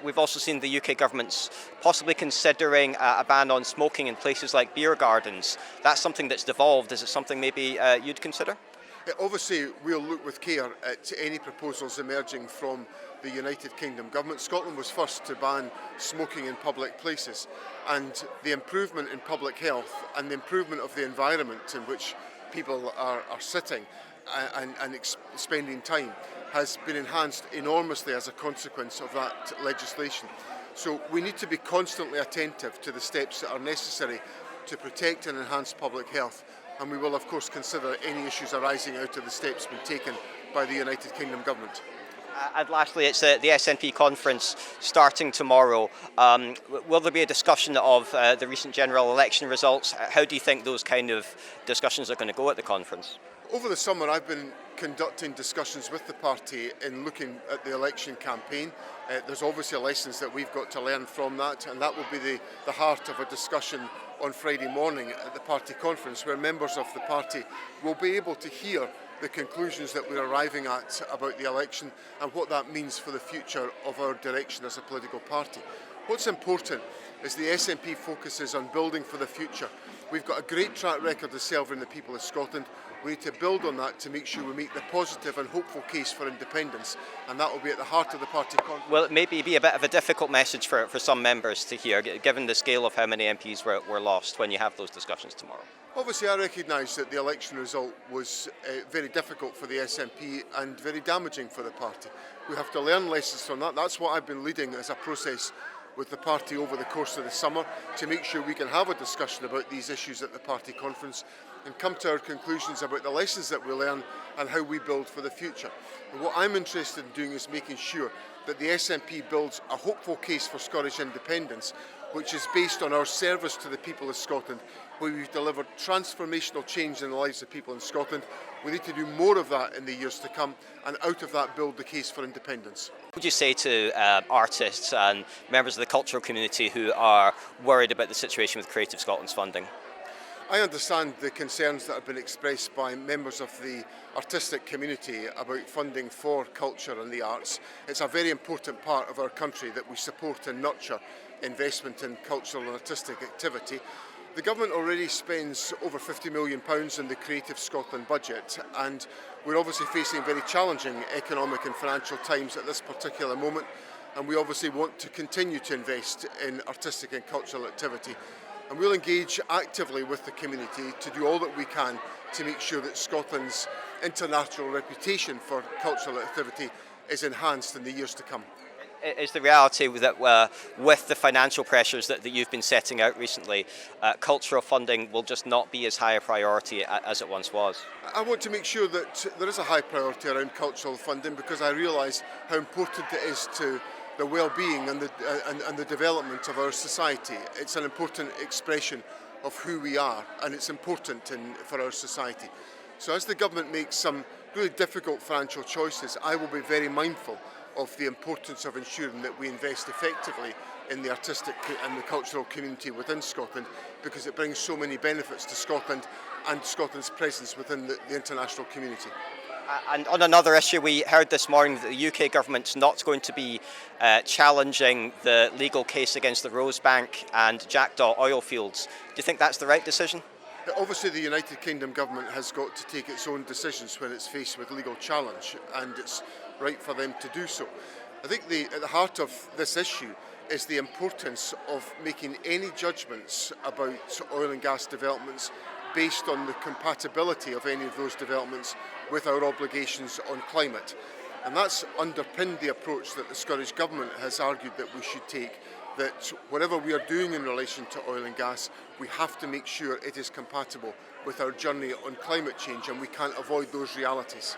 We've also seen the UK government's possibly considering a ban on smoking in places like beer gardens. That's something that's devolved. Is it something maybe you'd consider? Obviously, we'll look with care at any proposals emerging from the United Kingdom government. Scotland was first to ban smoking in public places, and the improvement in public health and the improvement of the environment in which people are sitting and spending time has been enhanced enormously as a consequence of that legislation. So we need to be constantly attentive to the steps that are necessary to protect and enhance public health, and we will of course consider any issues arising out of the steps being taken by the United Kingdom government. And lastly, it's the SNP conference starting tomorrow. Will there be a discussion of the recent general election results? How do you think those kind of discussions are going to go at the conference? Over the summer, I've been conducting discussions with the party in looking at the election campaign. There's obviously lessons that we've got to learn from that, and that will be the heart of a discussion on Friday morning at the party conference, where members of the party will be able to hear the conclusions that we're arriving at about the election and what that means for the future of our direction as a political party. What's important is the SNP focuses on building for the future. We've got a great track record of serving the people of Scotland. We need to build on that to make sure we make the positive and hopeful case for independence, and that will be at the heart of the party conference. Will it maybe be a bit of a difficult message for some members to hear, given the scale of how many MPs were lost when you have those discussions tomorrow? Obviously, I recognise that the election result was very difficult for the SNP and very damaging for the party. We have to learn lessons from that. That's what I've been leading as a process with the party over the course of the summer, to make sure we can have a discussion about these issues at the party conference and come to our conclusions about the lessons that we learn and how we build for the future. And what I'm interested in doing is making sure that the SNP builds a hopeful case for Scottish independence, which is based on our service to the people of Scotland, where we've delivered transformational change in the lives of people in Scotland. We need to do more of that in the years to come, and out of that build the case for independence. What would you say to artists and members of the cultural community who are worried about the situation with Creative Scotland's funding? I understand the concerns that have been expressed by members of the artistic community about funding for culture and the arts. It's a very important part of our country that we support and nurture investment in cultural and artistic activity. The government already spends over £50 million in the Creative Scotland budget, and we're obviously facing very challenging economic and financial times at this particular moment, and we obviously want to continue to invest in artistic and cultural activity. And we'll engage actively with the community to do all that we can to make sure that Scotland's international reputation for cultural activity is enhanced in the years to come. Is the reality that with the financial pressures that you've been setting out recently, cultural funding will just not be as high a priority as it once was? I want to make sure that there is a high priority around cultural funding, because I realise how important it is to the well-being and the development of our society. It's an important expression of who we are, and it's important for our society. So as the government makes some really difficult financial choices, I will be very mindful of the importance of ensuring that we invest effectively in the artistic and the cultural community within Scotland, because it brings so many benefits to Scotland and Scotland's presence within the international community. And on another issue, we heard this morning that the UK government's not going to be challenging the legal case against the Rosebank and Jackdaw oil fields. Do you think that's the right decision? Obviously, the United Kingdom government has got to take its own decisions when it's faced with legal challenge, and it's right for them to do so. I think at the heart of this issue is the importance of making any judgments about oil and gas developments based on the compatibility of any of those developments with our obligations on climate. And that's underpinned the approach that the Scottish Government has argued that we should take, that whatever we are doing in relation to oil and gas, we have to make sure it is compatible with our journey on climate change, and we can't avoid those realities.